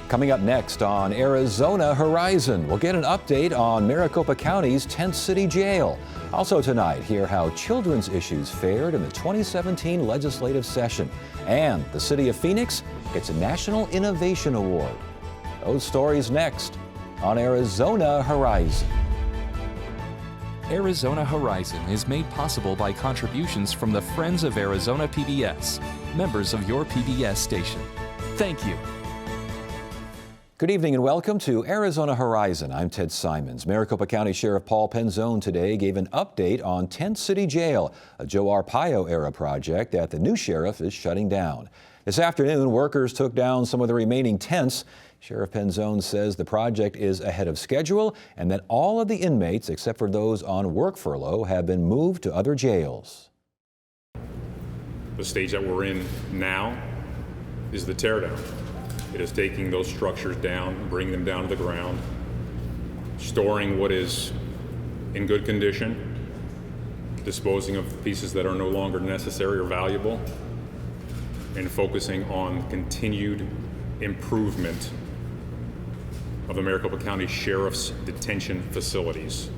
Coming up next on Arizona Horizon, we'll get an update on Maricopa County's Tent City Jail. Also tonight, hear how children's issues fared in the 2017 legislative session. And the City of Phoenix gets a National Innovation Award. Those stories next on Arizona Horizon. Arizona Horizon is made possible by contributions from the Friends of Arizona PBS, members of your PBS station. Thank you. Good evening and welcome to Arizona Horizon. I'm Ted Simons. Maricopa County Sheriff Paul Penzone today gave an update on Tent City Jail, a Joe Arpaio era project that the new sheriff is shutting down. This afternoon, workers took down some of the remaining tents. Sheriff Penzone says the project is ahead of schedule and that all of the inmates, except for those on work furlough, have been moved to other jails. The stage that we're in now is the teardown. It is taking those structures down, bringing them down to the ground, storing what is in good condition, disposing of pieces that are no longer necessary or valuable, and focusing on continued improvement of the Maricopa County Sheriff's detention facilities.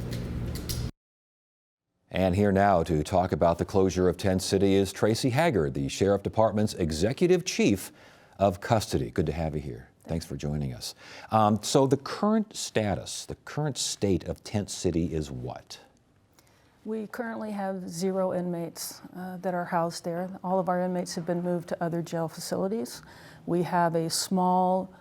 And here now to talk about the closure of Tent City is Tracy Haggard, the Sheriff Department's Executive Chief of Custody. Good to have you here. Thanks for joining us. So the current status, the current state of Tent City is what? We currently have 0 inmates that are housed there. All of our inmates have been moved to other jail facilities. We have a small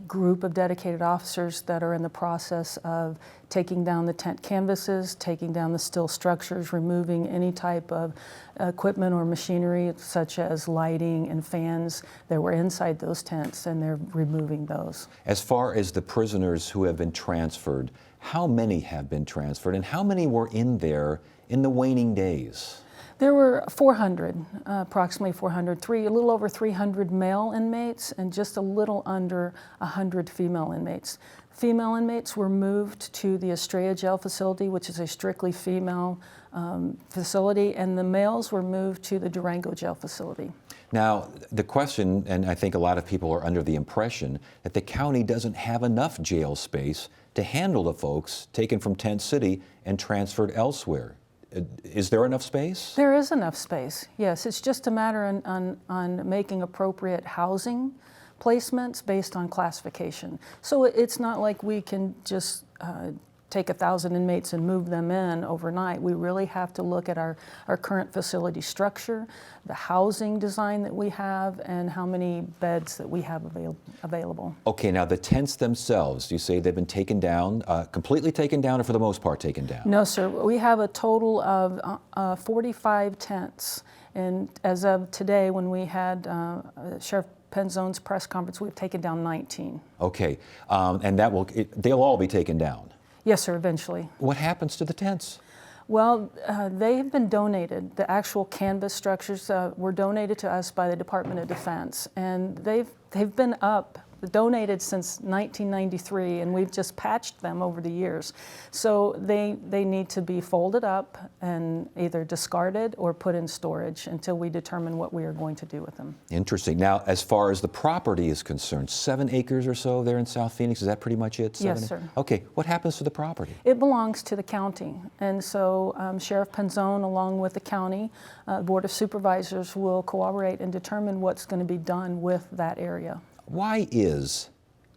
group of dedicated officers that are in the process of taking down the tent canvases, taking down the steel structures, removing any type of equipment or machinery such as lighting and fans that were inside those tents, and they're removing those. As far as the prisoners who have been transferred, how many have been transferred and how many were in there in the waning days? There were 400, approximately 400, a little over 300 male inmates and just a little under 100 female inmates. Female inmates were moved to the Estrella Jail Facility, which is a strictly female facility, and the males were moved to the Durango Jail Facility. Now, the question, and I think a lot of people are under the impression, that the county doesn't have enough jail space to handle the folks taken from Tent City and transferred elsewhere. Is there enough space? There is enough space, yes. It's just a matter on making appropriate housing placements based on classification. So it's not like we can just take 1,000 inmates and move them in overnight. We really have to look at our current facility structure, the housing design that we have, and how many beds that we have available. Okay, now the tents themselves, you say they've been taken down, completely taken down, or for the most part taken down? No, sir. We have a total of 45 tents, and as of today, when we had Sheriff Penzone's press conference, we've taken down 19. Okay, and they'll all be taken down? Yes, sir, eventually. What happens to the tents? Well, they have been donated. The actual canvas structures were donated to us by the Department of Defense, and they've been donated since 1993, and we've just patched them over the years. So they need to be folded up and either discarded or put in storage until we determine what we are going to do with them. Interesting. Now, as far as the property is concerned, 7 acres or so there in South Phoenix, is that pretty much it? Yes, sir. Okay, what happens to the property? It belongs to the county, and so Sheriff Penzone, along with the county, Board of Supervisors will cooperate and determine what's going to be done with that area. Why is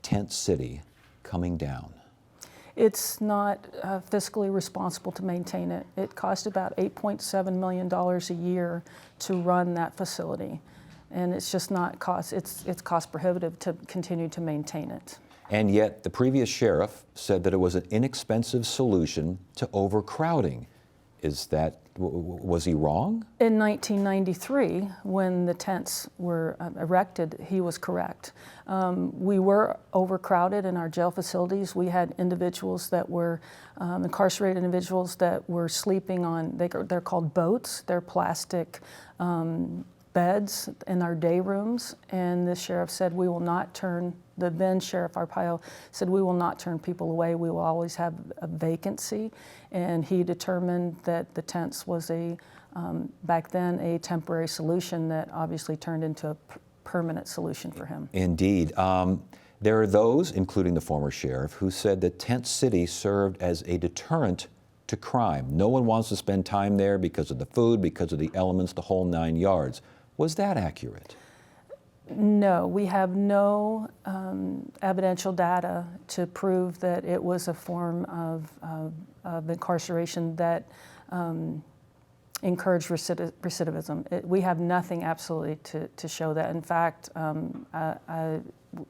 Tent City coming down? It's not fiscally responsible to maintain it. It costs about $8.7 million a year to run that facility. And it's just not it's cost prohibitive to continue to maintain it. And yet the previous sheriff said that it was an inexpensive solution to overcrowding. Was he wrong? In 1993, when the tents were erected, he was correct. We were overcrowded in our jail facilities. We had individuals that were, incarcerated individuals that were sleeping on, they're called boats. They're plastic beds in our day rooms, and the sheriff said we will not turn, the then Sheriff Arpaio said we will not turn people away, we will always have a vacancy, and he determined that the tents was back then a temporary solution that obviously turned into a permanent solution for him. Indeed. There are those, including the former sheriff, who said that Tent City served as a deterrent to crime. No one wants to spend time there because of the food, because of the elements, the whole 9 yards. Was that accurate? No, we have no evidential data to prove that it was a form of incarceration that encouraged recidivism. We have nothing absolutely to show that. In fact,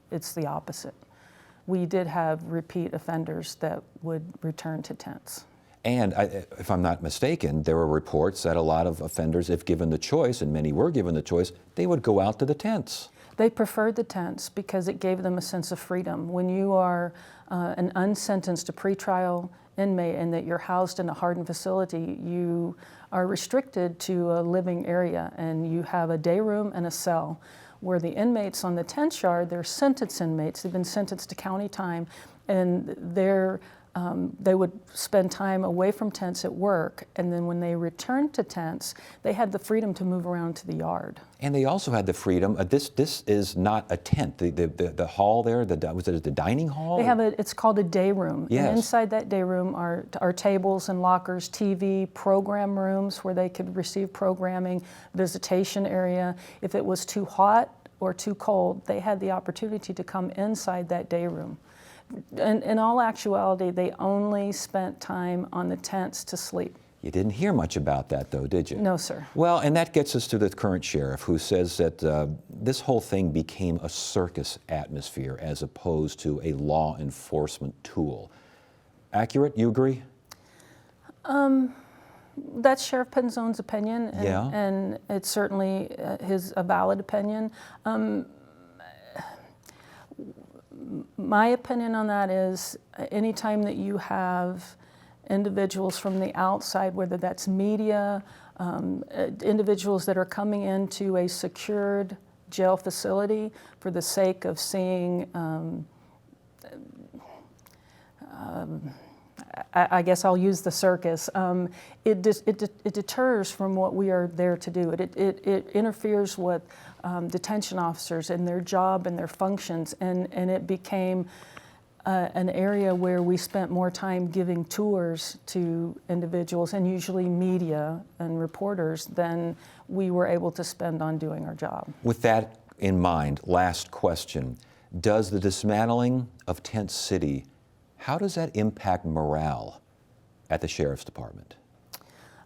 it's the opposite. We did have repeat offenders that would return to tents. And if I'm not mistaken, there were reports that a lot of offenders, if given the choice, and many were given the choice, they would go out to the tents. They preferred the tents because it gave them a sense of freedom. When you are an unsentenced, a pretrial inmate, and that you're housed in a hardened facility, you are restricted to a living area, and you have a day room and a cell. Where the inmates on the tent yard, they're sentenced inmates. They've been sentenced to county time, and they would spend time away from tents at work, and then when they returned to tents, they had the freedom to move around to the yard. And they also had the freedom. This is not a tent. The hall there, was it the dining hall? They have it's called a day room. Yes. And inside that day room are tables and lockers, TV, program rooms where they could receive programming, visitation area. If it was too hot or too cold, they had the opportunity to come inside that day room. In all actuality, they only spent time on the tents to sleep. You didn't hear much about that, though, did you? No, sir. Well, and that gets us to the current sheriff, who says that this whole thing became a circus atmosphere as opposed to a law enforcement tool. Accurate? You agree? That's Sheriff Penzone's opinion, and, Yeah. and it's certainly a valid opinion. My opinion on that is anytime that you have individuals from the outside, whether that's media, individuals that are coming into a secured jail facility for the sake of seeing, I guess I'll use the circus, it deters from what we are there to do. It interferes with detention officers and their job and their functions, and it became an area where we spent more time giving tours to individuals, and usually media and reporters, than we were able to spend on doing our job. With that in mind, last question. Does the dismantling of Tent City, how does that impact morale at the Sheriff's Department?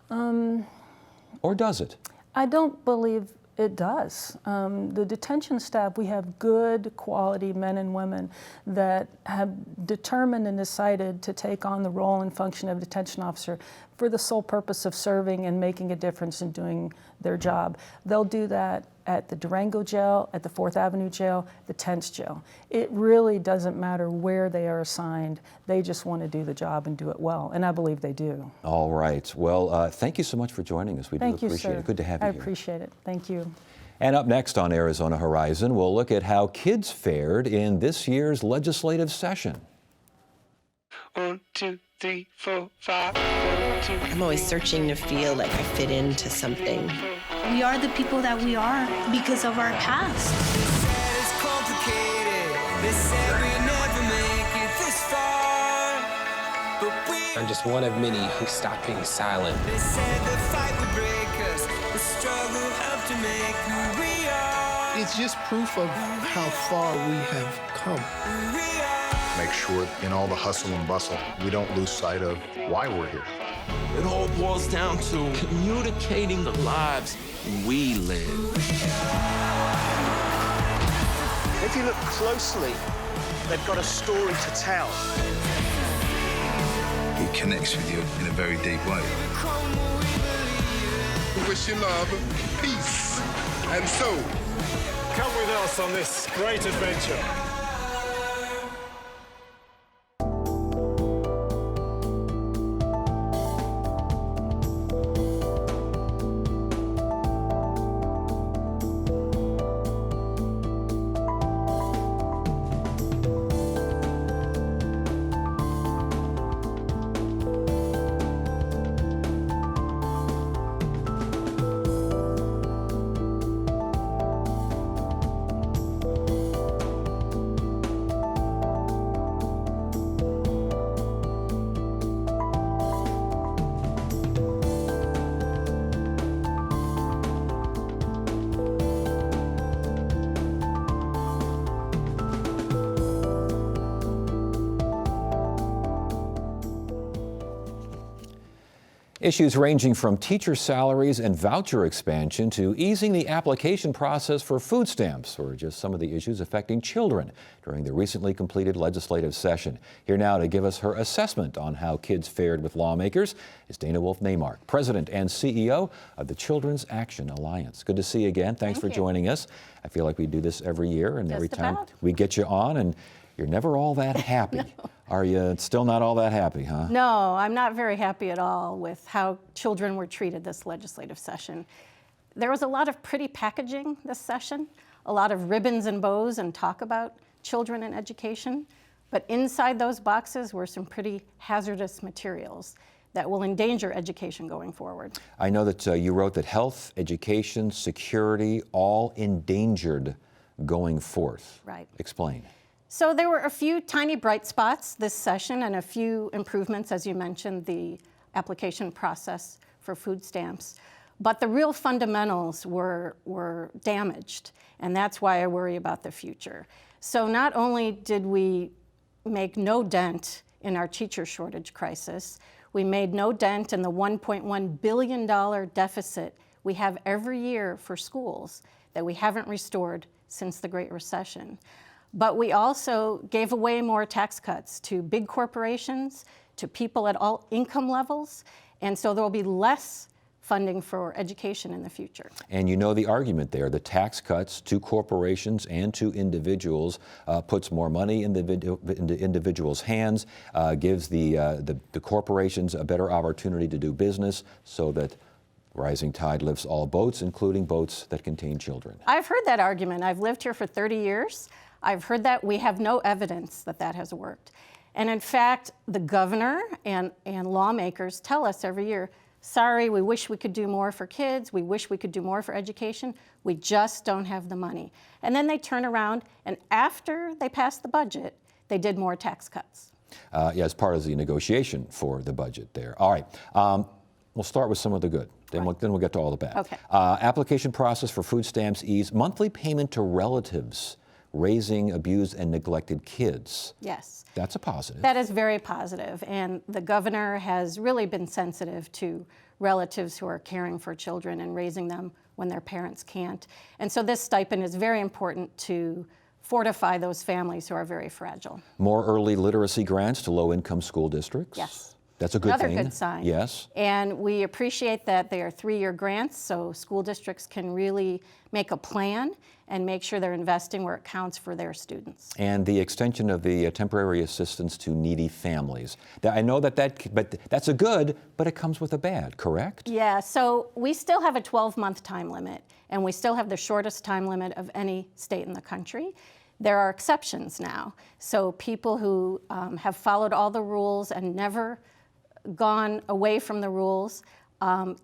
Or does it? I don't believe it does. The detention staff, we have good quality men and women that have determined and decided to take on the role and function of a detention officer for the sole purpose of serving and making a difference in doing their job. They'll do that at the Durango Jail, at the 4th Avenue Jail, the Tents Jail. It really doesn't matter where they are assigned. They just want to do the job and do it well, and I believe they do. All right. Well, thank you so much for joining us. We do Thank you, appreciate sir. it. Good to have you I here. appreciate it. Thank you. And up next on Arizona Horizon, we'll look at how kids fared in this year's legislative session. 1, 2, 3, 4, 5. 1, 2. I'm always searching to feel like I fit into something. We are the people that we are because of our past. It's complicated. They said we never make it this far, but I'm just one of many who stopped being silent. They said the fight would break us. The struggle helped to make who we are. It's just proof of how far we have come. Make sure in all the hustle and bustle, we don't lose sight of why we're here. It all boils down to communicating the lives we live. If you look closely, they've got a story to tell. It connects with you in a very deep way. We wish you love, peace, and soul. Come with us on this great adventure. Issues ranging from teacher salaries and voucher expansion to easing the application process for food stamps were just some of the issues affecting children during the recently completed legislative session. Here now to give us her assessment on how kids fared with lawmakers is Dana Wolf-Neymark, President and CEO of the Children's Action Alliance. Good to see you again. Thanks for joining us. I feel like we do this every year, and every time we get you on, and you're never all that happy. No. Are you still not all that happy, huh? No, I'm not very happy at all with how children were treated this legislative session. There was a lot of pretty packaging this session, a lot of ribbons and bows and talk about children and education, but inside those boxes were some pretty hazardous materials that will endanger education going forward. I know that you wrote that health, education, security, all endangered going forth. Right. Explain. So there were a few tiny bright spots this session and a few improvements, as you mentioned, the application process for food stamps. But the real fundamentals were damaged, and that's why I worry about the future. So not only did we make no dent in our teacher shortage crisis, we made no dent in the $1.1 billion deficit we have every year for schools that we haven't restored since the Great Recession. But we also gave away more tax cuts to big corporations, to people at all income levels, and so there will be less funding for education in the future. And you know the argument there, the tax cuts to corporations and to individuals puts more money in the individuals' hands, gives the corporations a better opportunity to do business so that rising tide lifts all boats, including boats that contain children. I've heard that argument. I've lived here for 30 years. I've heard that. We have no evidence that that has worked. And in fact, the governor and lawmakers tell us every year, sorry, we wish we could do more for kids. We wish we could do more for education. We just don't have the money. And then they turn around, and after they pass the budget, they did more tax cuts. Yeah, as part of the negotiation for the budget there. All right. We'll start with some of the good. Then we'll get to all the bad. Okay. Application process for food stamps ease. Monthly payment to relatives raising abused and neglected kids. Yes. That's a positive. That is very positive, and the governor has really been sensitive to relatives who are caring for children and raising them when their parents can't. And so this stipend is very important to fortify those families who are very fragile. More early literacy grants to low-income school districts. Yes. That's a good thing. Another good sign. Yes. And we appreciate that they are 3-year grants, so school districts can really make a plan and make sure they're investing where it counts for their students. And the extension of the temporary assistance to needy families. I know but that's a good, but it comes with a bad, correct? Yeah, so we still have a 12-month time limit, and we still have the shortest time limit of any state in the country. There are exceptions now. So people who have followed all the rules and never gone away from the rules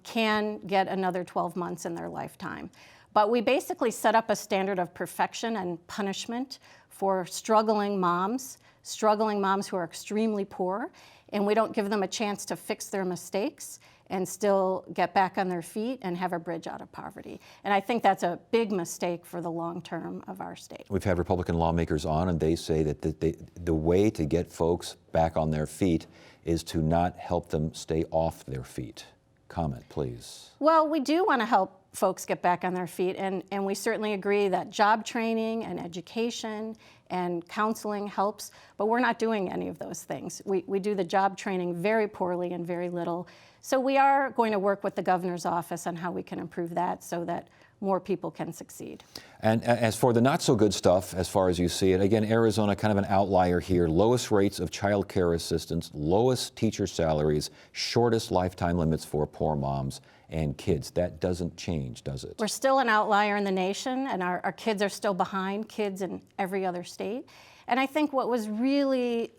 can get another 12 months in their lifetime. But we basically set up a standard of perfection and punishment for struggling moms who are extremely poor, and we don't give them a chance to fix their mistakes and still get back on their feet and have a bridge out of poverty. And I think that's a big mistake for the long term of our state. We've had Republican lawmakers on, and they say that the way to get folks back on their feet is to not help them stay off their feet. Comment, please. Well, we do want to help folks get back on their feet, and we certainly agree that job training and education and counseling helps, but we're not doing any of those things. We do the job training very poorly and very little. So we are going to work with the governor's office on how we can improve that so that more people can succeed. And as for the not so good stuff, as far as you see it, again, Arizona kind of an outlier here. Lowest rates of child care assistance, lowest teacher salaries, shortest lifetime limits for poor moms and kids. That doesn't change, does it? We're still an outlier in the nation, and our kids are still behind kids in every other state. And I think what was really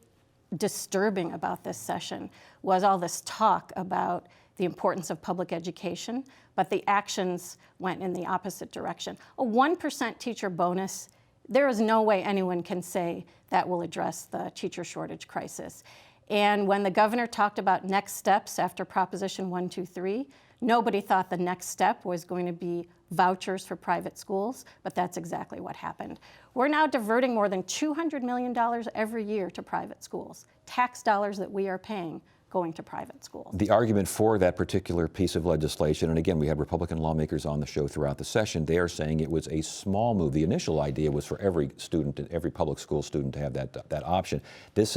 disturbing about this session was all this talk about the importance of public education, but the actions went in the opposite direction. A 1% teacher bonus, there is no way anyone can say that will address the teacher shortage crisis. And when the governor talked about next steps after Proposition 123, nobody thought the next step was going to be vouchers for private schools, but that's exactly what happened. We're now diverting more than $200 million every year to private schools, tax dollars that we are paying going to private schools. The argument for that particular piece of legislation, and again, we had Republican lawmakers on the show throughout the session, they are saying it was a small move. The initial idea was for every student, every public school student to have that option. This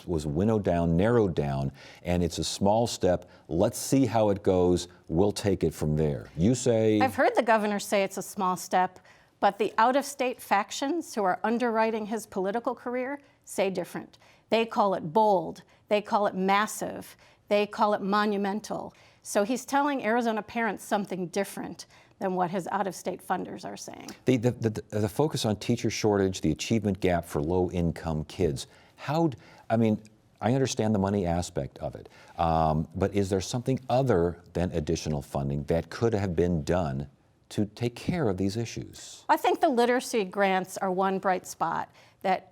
was winnowed down, narrowed down, and it's a small step. Let's see how it goes. We'll take it from there. You say? I've heard the governor say it's a small step, but the out-of-state factions who are underwriting his political career say different. They call it bold. They call it massive. They call it monumental. So he's telling Arizona parents something different than what his out-of-state funders are saying. The focus on teacher shortage, the achievement gap for low-income kids. I understand the money aspect of it, but is there something other than additional funding that could have been done to take care of these issues? I think the literacy grants are one bright spot that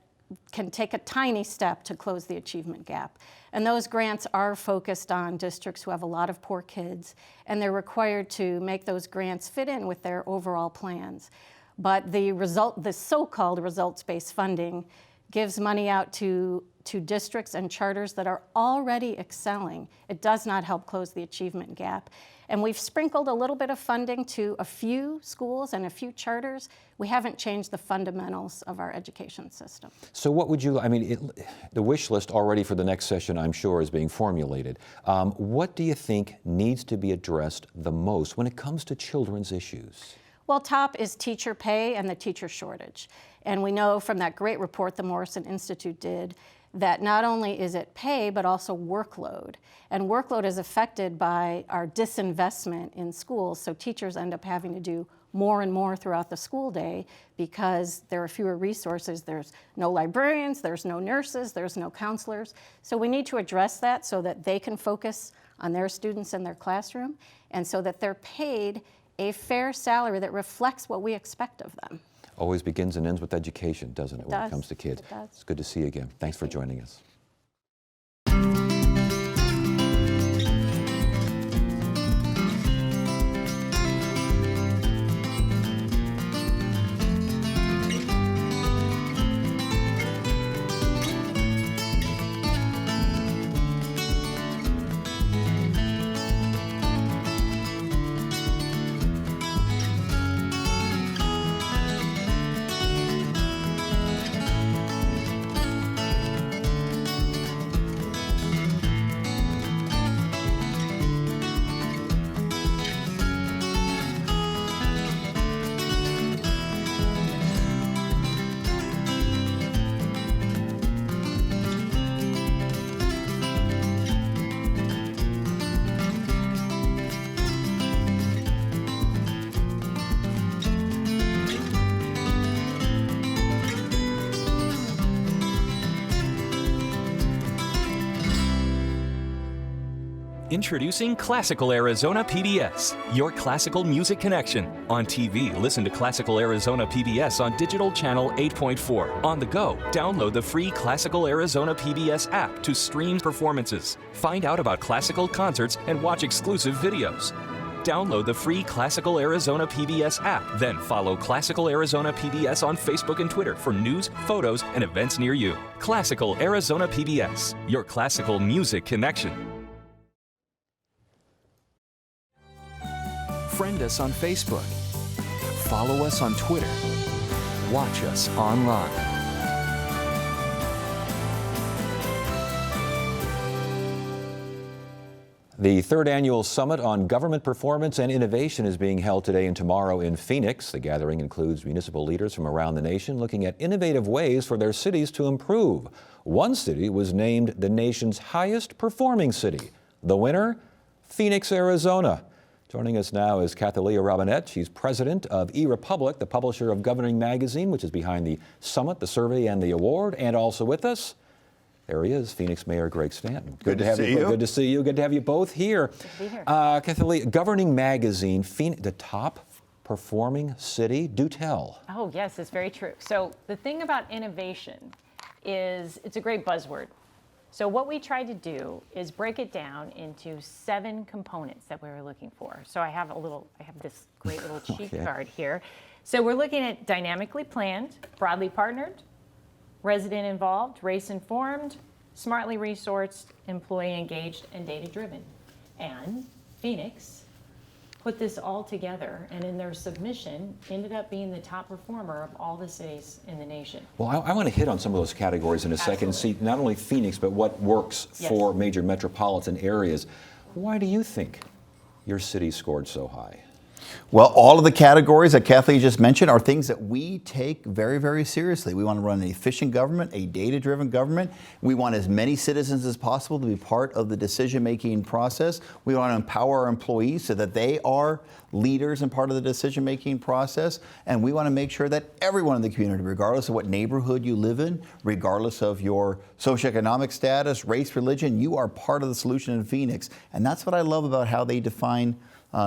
can take a tiny step to close the achievement gap. And those grants are focused on districts who have a lot of poor kids, and they're required to make those grants fit in with their overall plans. But the so-called results-based funding gives money out to districts and charters that are already excelling. It does not help close the achievement gap. And we've sprinkled a little bit of funding to a few schools and a few charters. We haven't changed the fundamentals of our education system. So what would you, the wish list already for the next session, I'm sure, is being formulated. What do you think needs to be addressed the most when it comes to children's issues? Well, top is teacher pay and the teacher shortage. And we know from that great report the Morrison Institute did that not only is it pay, but also workload. And workload is affected by our disinvestment in schools, so teachers end up having to do more and more throughout the school day because there are fewer resources. There's no librarians, there's no nurses, there's no counselors. So we need to address that so that they can focus on their students in their classroom and so that they're paid a fair salary that reflects what we expect of them. Always begins and ends with education, doesn't it, when it comes to kids? It does. It's good to see you again. Thanks for joining us. Introducing Classical Arizona PBS, your classical music connection. On TV, listen to Classical Arizona PBS on digital channel 8.4. On the go, download the free Classical Arizona PBS app to stream performances. Find out about classical concerts and watch exclusive videos. Download the free Classical Arizona PBS app, then follow Classical Arizona PBS on Facebook and Twitter for news, photos, and events near you. Classical Arizona PBS, your classical music connection. Friend us on Facebook. Follow us on Twitter. Watch us online. The third annual Summit on Government Performance and Innovation is being held today and tomorrow in Phoenix. The gathering includes municipal leaders from around the nation looking at innovative ways for their cities to improve. One city was named the nation's highest performing city. The winner, Phoenix, Arizona. Joining us now is Cathalia Robinette. She's president of eRepublic, the publisher of Governing Magazine, which is behind the summit, the survey, and the award. And also with us, there he is, Phoenix Mayor Greg Stanton. Good to see you. Good to see you. Good to have you both here. Good to be here. Cathalia, Governing Magazine, the top performing city. Do tell. Oh, yes, it's very true. So the thing about innovation is it's a great buzzword. So what we tried to do is break it down into 7 components that we were looking for. So I have this great little cheat card here. So we're looking at dynamically planned, broadly partnered, resident involved, race informed, smartly resourced, employee engaged, and data driven. And Phoenix put this all together, and in their submission ended up being the top performer of all the cities in the nation. Well, I want to hit on some of those categories in a second and see not only Phoenix, but what works for major metropolitan areas. Why do you think your city scored so high? Well, all of the categories that Kathleen just mentioned are things that we take very, very seriously. We want to run an efficient government, a data-driven government. We want as many citizens as possible to be part of the decision-making process. We want to empower our employees so that they are leaders and part of the decision-making process. And we want to make sure that everyone in the community, regardless of what neighborhood you live in, regardless of your socioeconomic status, race, religion, you are part of the solution in Phoenix. And that's what I love about how they define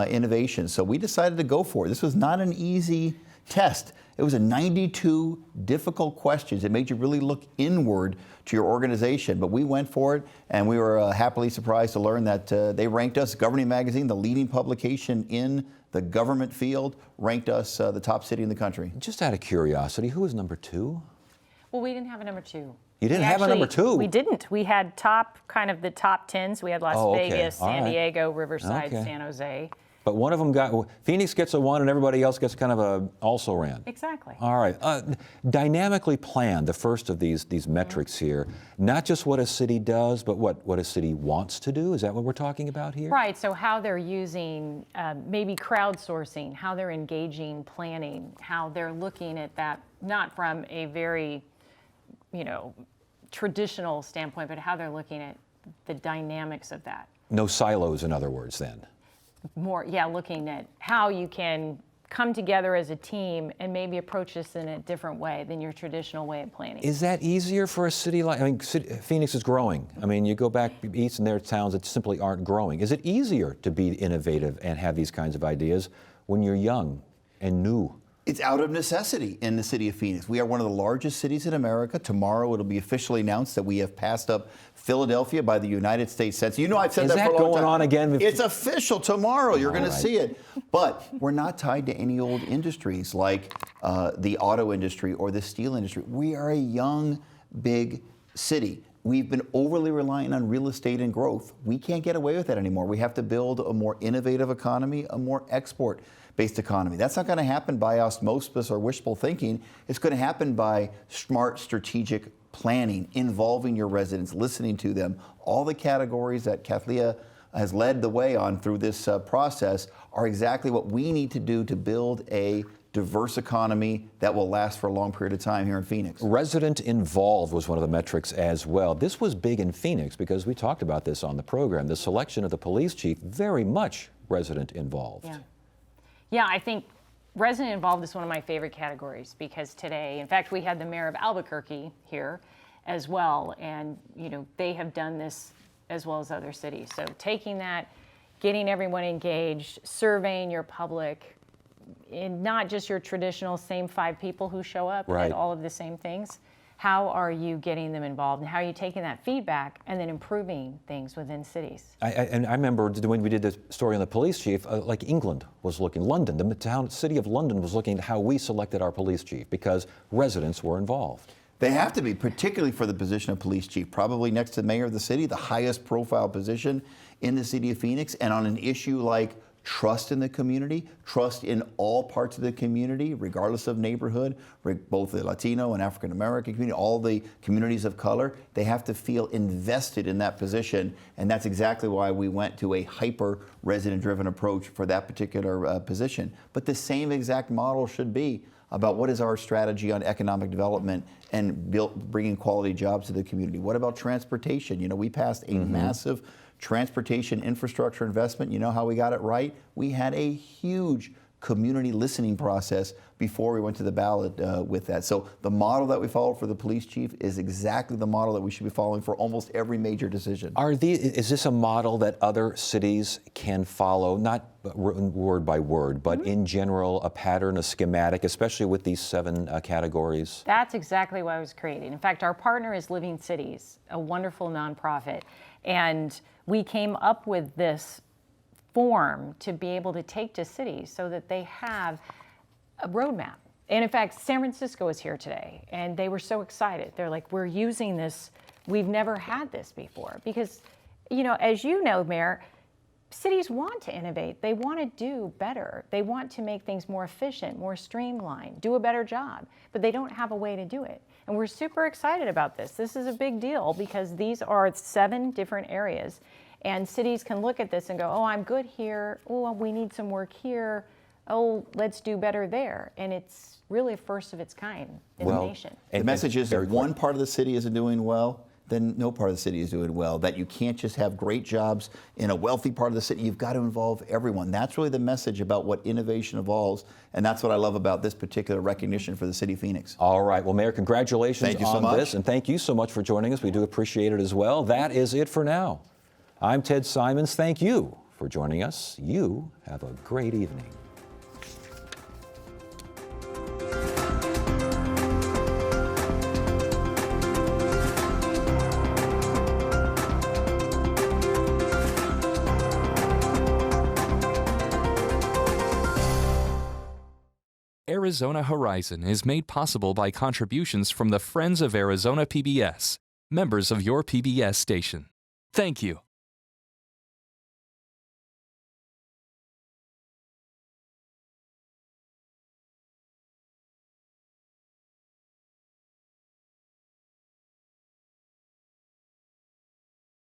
innovation. So we decided to go for it. This was not an easy test. It was a 92 difficult questions. It made you really look inward to your organization. But we went for it, and we were happily surprised to learn that they ranked us, Governing Magazine, the leading publication in the government field, ranked us the top city in the country. Just out of curiosity, who was number 2? Well, we didn't have a number 2. You didn't have a number 2? We didn't. We had the top 10s. We had Las Vegas, San Diego, Riverside, San Jose. But one of them Phoenix gets a 1 and everybody else gets kind of a also ran. Exactly. All right. Dynamically planned, the first of these metrics here, not just what a city does, but what a city wants to do. Is that what we're talking about here? Right. So how they're using maybe crowdsourcing, how they're engaging planning, how they're looking at that, not from a very, traditional standpoint, but how they're looking at the dynamics of that. No silos, in other words, then. More, looking at how you can come together as a team and maybe approach this in a different way than your traditional way of planning. Is that easier for a city like, Phoenix is growing. You go back east and there are towns that simply aren't growing. Is it easier to be innovative and have these kinds of ideas when you're young and new? It's out of necessity in the city of Phoenix. We are one of the largest cities in America. Tomorrow it'll be officially announced that we have passed up Philadelphia by the United States Census. I've said that for a long time. Is that going on again? It's official tomorrow. You're going to see it. But we're not tied to any old industries like the auto industry or the steel industry. We are a young, big city. We've been overly reliant on real estate and growth. We can't get away with that anymore. We have to build a more innovative economy, a more export-based economy. That's not going to happen by osmosis or wishful thinking. It's going to happen by smart, strategic planning, involving your residents, listening to them. All the categories that Kathleen has led the way on through this process are exactly what we need to do to build a diverse economy that will last for a long period of time here in Phoenix. Resident involved was one of the metrics as well. This was big in Phoenix because we talked about this on the program. The selection of the police chief, very much resident involved. Yeah, I think resident involved is one of my favorite categories because today, in fact, we had the mayor of Albuquerque here as well, and they have done this as well as other cities. So taking that, getting everyone engaged, surveying your public, in not just your traditional same 5 people who show up at all of the same things. How are you getting them involved, and how are you taking that feedback and then improving things within cities? And I remember when we did the story on the police chief, like England was looking, London, the city of London was looking at how we selected our police chief because residents were involved. They have to be, particularly for the position of police chief, probably next to the mayor of the city, the highest profile position in the city of Phoenix, and on an issue like trust in the community, trust in all parts of the community, regardless of neighborhood, both the Latino and African American community, all the communities of color, they have to feel invested in that position. And that's exactly why we went to a hyper resident-driven approach for that particular position. But the same exact model should be about what is our strategy on economic development and bringing quality jobs to the community. What about transportation? We passed a massive transportation infrastructure investment. You know how we got it right? We had a huge community listening process before we went to the ballot with that. So the model that we followed for the police chief is exactly the model that we should be following for almost every major decision. Is this a model that other cities can follow, not word by word, but in general, a pattern, a schematic, especially with these 7 categories? That's exactly what I was creating. In fact, our partner is Living Cities, a wonderful nonprofit. And we came up with this form to be able to take to cities so that they have a roadmap. And in fact, San Francisco is here today, and they were so excited. They're like, we're using this We've never had this before because, as you know, Mayor, cities want to innovate. They want to do better. They want to make things more efficient, more streamlined, do a better job, but they don't have a way to do it. And we're super excited about this. This is a big deal because these are 7 different areas. And cities can look at this and go, oh, I'm good here. Oh, we need some work here. Oh, let's do better there. And it's really a first of its kind in the nation. The message is that one part of the city isn't doing well, then no part of the city is doing well. That you can't just have great jobs in a wealthy part of the city. You've got to involve everyone. That's really the message about what innovation involves, and that's what I love about this particular recognition for the city of Phoenix. All right. Well, Mayor, congratulations on this, and thank you so much for joining us. We do appreciate it as well. That is it for now. I'm Ted Simons. Thank you for joining us. You have a great evening. Arizona Horizon is made possible by contributions from the Friends of Arizona PBS, members of your PBS station. Thank you.